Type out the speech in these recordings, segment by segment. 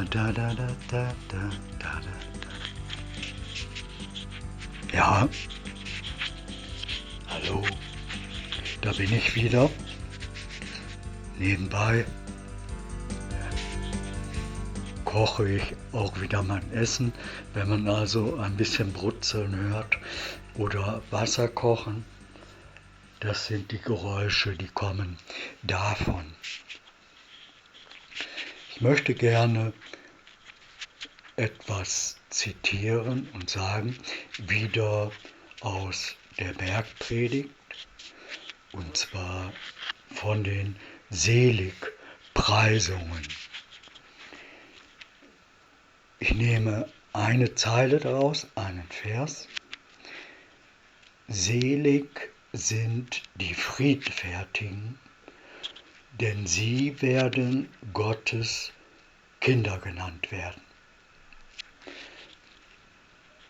da, da, da, da, da, da, da. Ja, hallo, da bin ich wieder. Nebenbei koche ich auch wieder mein Essen. Wenn man also ein bisschen brutzeln hört oder Wasser kochen, das sind die Geräusche, die kommen davon. Ich möchte gerne etwas zitieren und sagen, wieder aus der Bergpredigt, und zwar von den Seligpreisungen. Ich nehme eine Zeile daraus, einen Vers. Selig sind die Friedfertigen, denn sie werden Gottes Kinder genannt werden.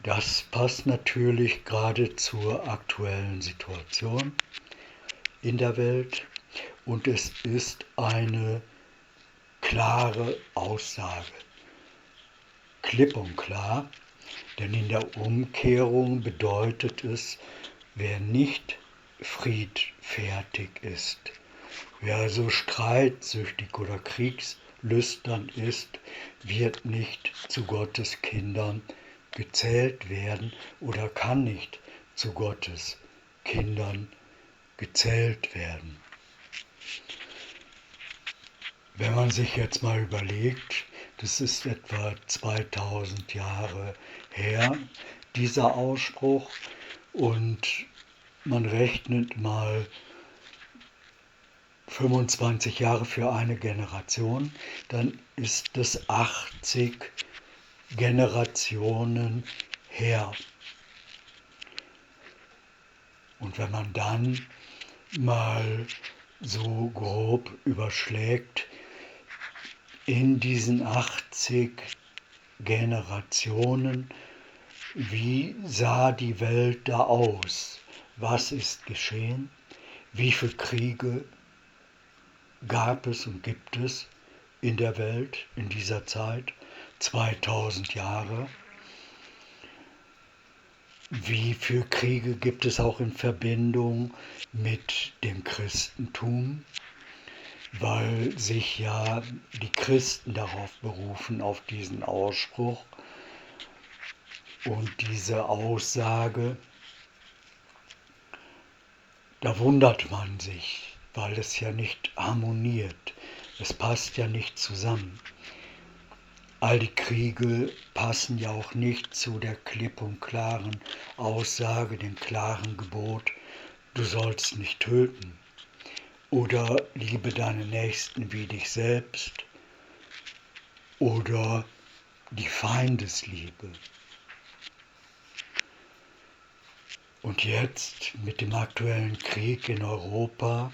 Das passt natürlich gerade zur aktuellen Situation in der Welt und es ist eine klare Aussage, klipp und klar, denn in der Umkehrung bedeutet es, wer nicht friedfertig ist, wer also streitsüchtig oder kriegslüstern ist, wird nicht zu Gottes Kindern gezählt werden oder kann nicht zu Gottes Kindern gezählt werden. Wenn man sich jetzt mal überlegt, das ist etwa 2000 Jahre her, dieser Ausspruch, und man rechnet mal 25 Jahre für eine Generation, dann ist das 80 Generationen her. Und wenn man dann mal so grob überschlägt, in diesen 80 Generationen, wie sah die Welt da aus? Was ist geschehen? Wie viele Kriege gab es und gibt es in der Welt in dieser Zeit? 2000 Jahre. Wie viele Kriege gibt es auch in Verbindung mit dem Christentum? Weil sich ja die Christen darauf berufen, auf diesen Ausspruch und diese Aussage. Da wundert man sich, weil es ja nicht harmoniert. Es passt ja nicht zusammen. All die Kriege passen ja auch nicht zu der klipp und klaren Aussage, dem klaren Gebot, du sollst nicht töten. Oder liebe deinen Nächsten wie dich selbst. Oder die Feindesliebe. Und jetzt mit dem aktuellen Krieg in Europa,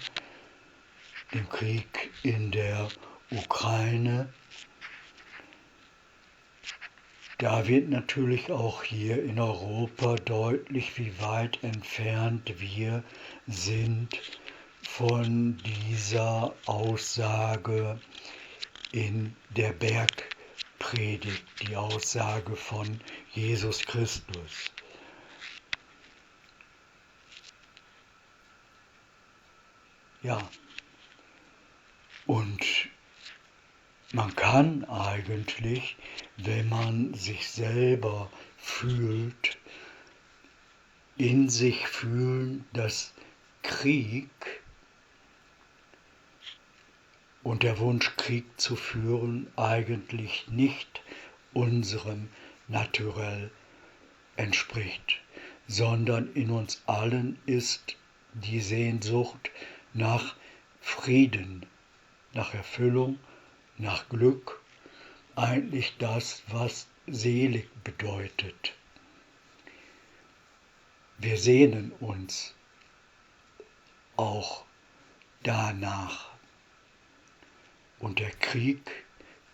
dem Krieg in der Ukraine, da wird natürlich auch hier in Europa deutlich, wie weit entfernt wir sind von dieser Aussage in der Bergpredigt, die Aussage von Jesus Christus. Ja, und man kann eigentlich, wenn man sich selber fühlt, in sich fühlen, dass Krieg und der Wunsch, Krieg zu führen, eigentlich nicht unserem Naturell entspricht, sondern in uns allen ist die Sehnsucht nach Frieden, nach Erfüllung, nach Glück, eigentlich das, was selig bedeutet. Wir sehnen uns auch danach. Und der Krieg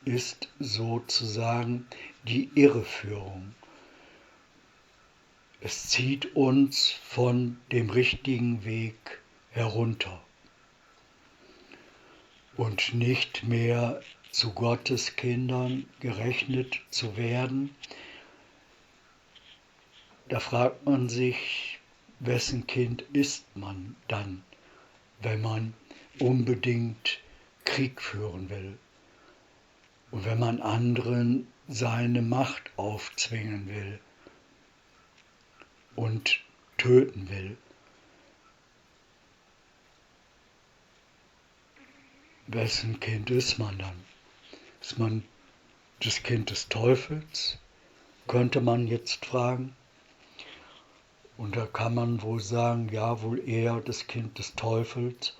ist sozusagen die Irreführung. Es zieht uns von dem richtigen Weg herunter und nicht mehr zu Gottes Kindern gerechnet zu werden. Da fragt man sich, wessen Kind ist man dann, wenn man unbedingt Krieg führen will und wenn man anderen seine Macht aufzwingen will und töten will. Wessen Kind ist man dann? Ist man das Kind des Teufels? Könnte man jetzt fragen. Und da kann man wohl sagen, ja, wohl eher das Kind des Teufels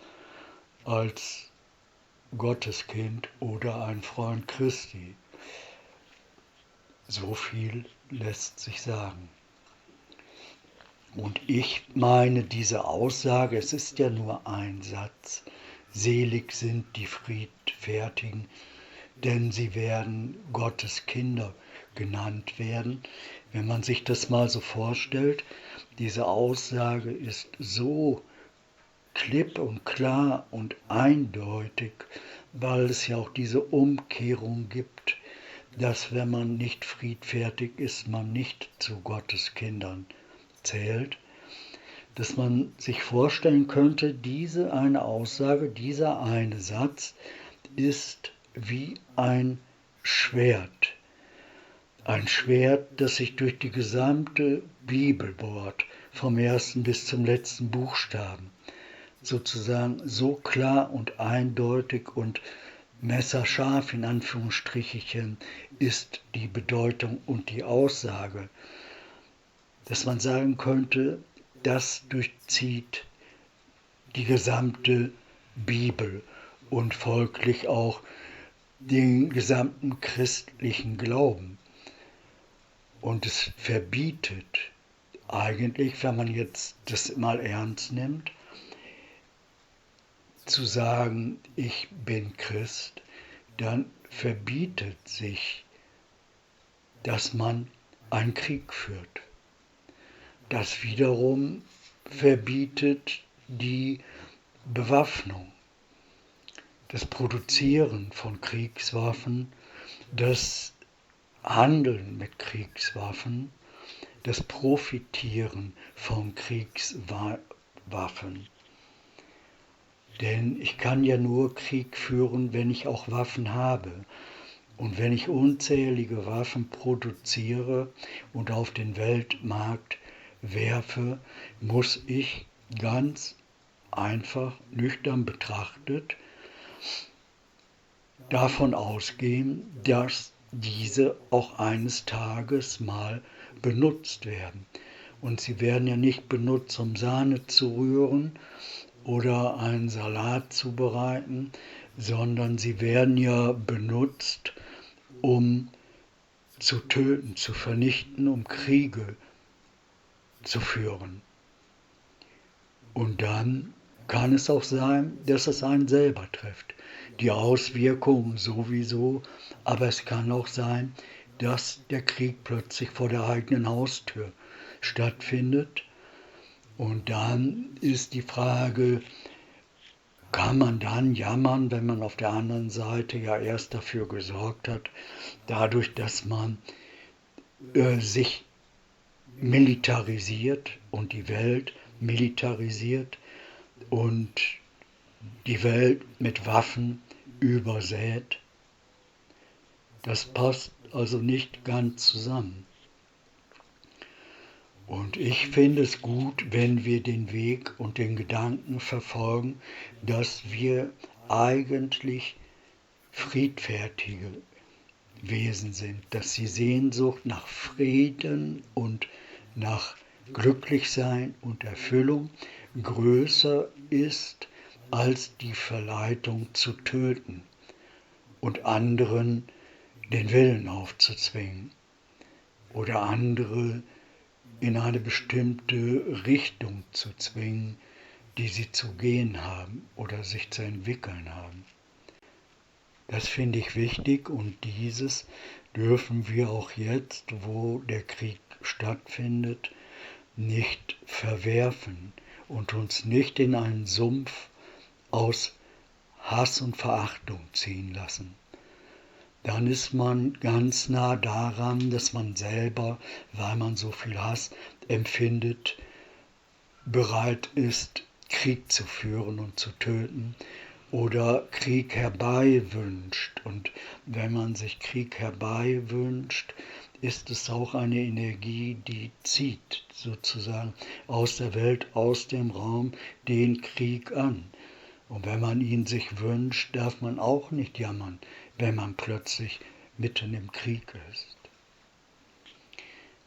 als Gottes Kind oder ein Freund Christi. So viel lässt sich sagen. Und ich meine diese Aussage, es ist ja nur ein Satz, selig sind die Friedfertigen, denn sie werden Gottes Kinder genannt werden. Wenn man sich das mal so vorstellt, diese Aussage ist so klipp und klar und eindeutig, weil es ja auch diese Umkehrung gibt, dass wenn man nicht friedfertig ist, man nicht zu Gottes Kindern zählt, dass man sich vorstellen könnte, diese eine Aussage, dieser eine Satz ist wie ein Schwert. Ein Schwert, das sich durch die gesamte Bibel bohrt, vom ersten bis zum letzten Buchstaben. Sozusagen so klar und eindeutig und messerscharf in Anführungsstrichen ist die Bedeutung und die Aussage, dass man sagen könnte, das durchzieht die gesamte Bibel und folglich auch den gesamten christlichen Glauben. Und es verbietet eigentlich, wenn man jetzt das mal ernst nimmt, zu sagen, ich bin Christ, dann verbietet sich, dass man einen Krieg führt. Das wiederum verbietet die Bewaffnung, das Produzieren von Kriegswaffen, das Handeln mit Kriegswaffen, das Profitieren von Kriegswaffen. Denn ich kann ja nur Krieg führen, wenn ich auch Waffen habe. Und wenn ich unzählige Waffen produziere und auf den Weltmarkt werfe, muss ich ganz einfach, nüchtern betrachtet, davon ausgehen, dass diese auch eines Tages mal benutzt werden. Und sie werden ja nicht benutzt, um Sahne zu rühren oder einen Salat zu bereiten, sondern sie werden ja benutzt, um zu töten, zu vernichten, um Kriege zu führen. Und dann kann es auch sein, dass es einen selber trifft. Die Auswirkungen sowieso, aber es kann auch sein, dass der Krieg plötzlich vor der eigenen Haustür stattfindet. Und dann ist die Frage, kann man dann jammern, wenn man auf der anderen Seite ja erst dafür gesorgt hat, dadurch, dass man sich militarisiert und die Welt militarisiert und die Welt mit Waffen übersät. Das passt also nicht ganz zusammen. Und ich finde es gut, wenn wir den Weg und den Gedanken verfolgen, dass wir eigentlich friedfertige Wesen sind, dass die Sehnsucht nach Frieden und nach Glücklichsein und Erfüllung größer ist als die Verleitung zu töten und anderen den Willen aufzuzwingen oder andere in eine bestimmte Richtung zu zwingen, die sie zu gehen haben oder sich zu entwickeln haben. Das finde ich wichtig und dieses dürfen wir auch jetzt, wo der Krieg stattfindet, nicht verwerfen und uns nicht in einen Sumpf aus Hass und Verachtung ziehen lassen, dann ist man ganz nah daran, dass man selber, weil man so viel Hass empfindet, bereit ist, Krieg zu führen und zu töten oder Krieg herbeiwünscht. Und wenn man sich Krieg herbeiwünscht, ist es auch eine Energie, die zieht sozusagen aus der Welt, aus dem Raum den Krieg an. Und wenn man ihn sich wünscht, darf man auch nicht jammern, wenn man plötzlich mitten im Krieg ist.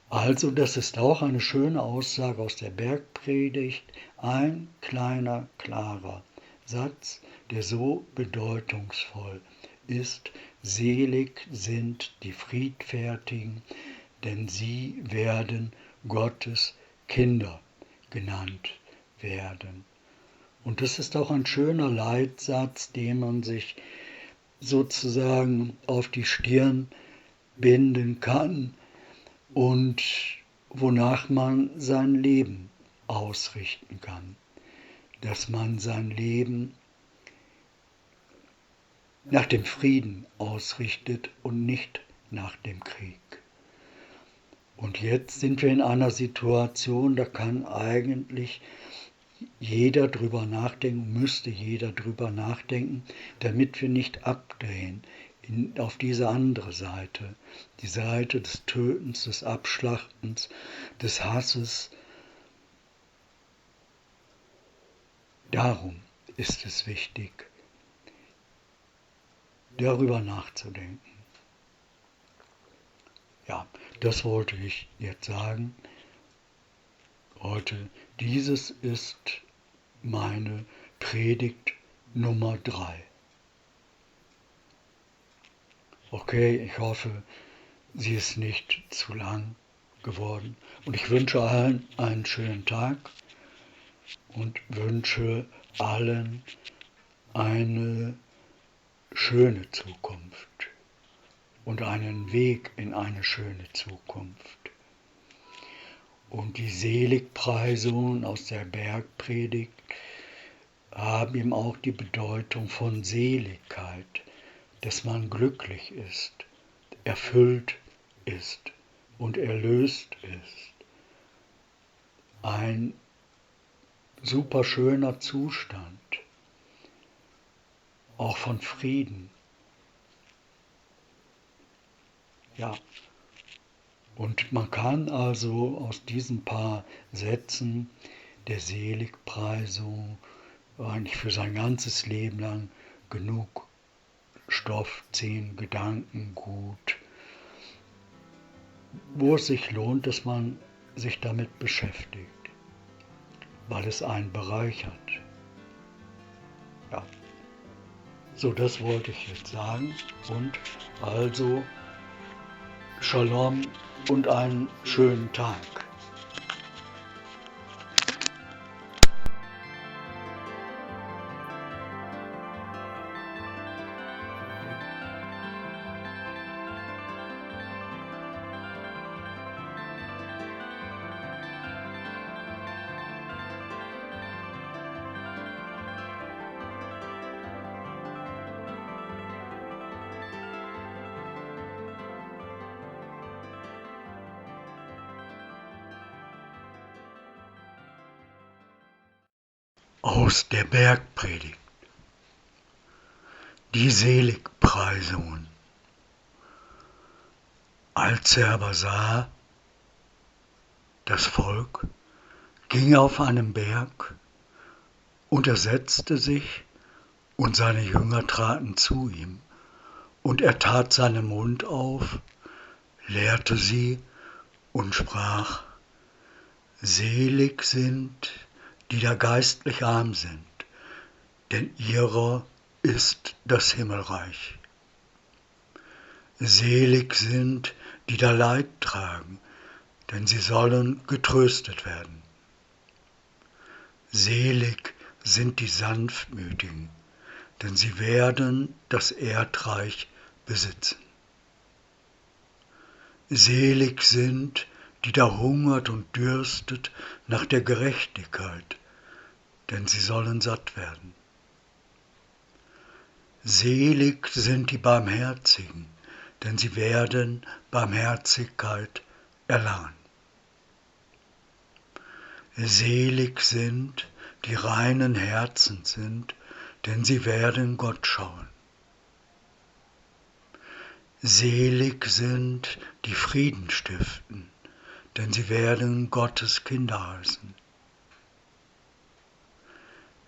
Also, das ist auch eine schöne Aussage aus der Bergpredigt, ein kleiner, klarer Satz, der so bedeutungsvoll ist. Selig sind die Friedfertigen, denn sie werden Gottes Kinder genannt werden. Und das ist auch ein schöner Leitsatz, den man sich sozusagen auf die Stirn binden kann und wonach man sein Leben ausrichten kann. Dass man sein Leben nach dem Frieden ausrichtet und nicht nach dem Krieg. Und jetzt sind wir in einer Situation, da kann eigentlich jeder drüber nachdenken, müsste jeder drüber nachdenken, damit wir nicht abdrehen auf diese andere Seite, die Seite des Tötens, des Abschlachtens, des Hasses. Darum ist es wichtig, darüber nachzudenken. Ja, das wollte ich jetzt sagen. Heute, dieses ist meine Predigt Nummer 3. Okay, ich hoffe, sie ist nicht zu lang geworden. Und ich wünsche allen einen schönen Tag und wünsche allen eine schöne Zukunft und einen Weg in eine schöne Zukunft. Und die Seligpreisungen aus der Bergpredigt haben eben auch die Bedeutung von Seligkeit, dass man glücklich ist, erfüllt ist und erlöst ist. Ein super schöner Zustand, auch von Frieden. Ja, und man kann also aus diesen paar Sätzen der Seligpreisung eigentlich für sein ganzes Leben lang genug Stoff ziehen, Gedankengut, wo es sich lohnt, dass man sich damit beschäftigt, weil es einen bereichert. Ja, so das wollte ich jetzt sagen und also Shalom und einen schönen Tag. Aus der Bergpredigt. Die Seligpreisungen. Als er aber sah, das Volk, ging er auf einen Berg, und er setzte sich, und seine Jünger traten zu ihm, und er tat seinen Mund auf, lehrte sie und sprach: Selig sind, die da geistlich arm sind, denn ihrer ist das Himmelreich. Selig sind, die da Leid tragen, denn sie sollen getröstet werden. Selig sind die Sanftmütigen, denn sie werden das Erdreich besitzen. Selig sind, die da hungert und dürstet nach der Gerechtigkeit, denn sie sollen satt werden. Selig sind die Barmherzigen, denn sie werden Barmherzigkeit erlangen. Selig sind, die reinen Herzens sind, denn sie werden Gott schauen. Selig sind, die Frieden stiften, denn sie werden Gottes Kinder heißen.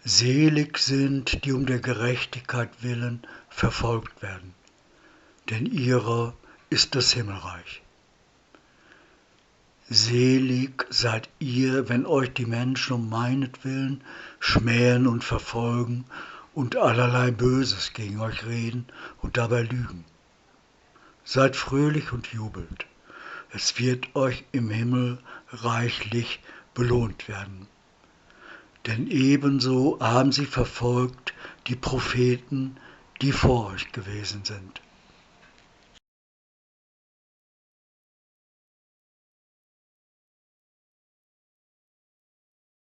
Selig sind, die um der Gerechtigkeit willen verfolgt werden, denn ihrer ist das Himmelreich. Selig seid ihr, wenn euch die Menschen um meinetwillen schmähen und verfolgen und allerlei Böses gegen euch reden und dabei lügen. Seid fröhlich und jubelt, es wird euch im Himmel reichlich belohnt werden. Denn ebenso haben sie verfolgt die Propheten, die vor euch gewesen sind.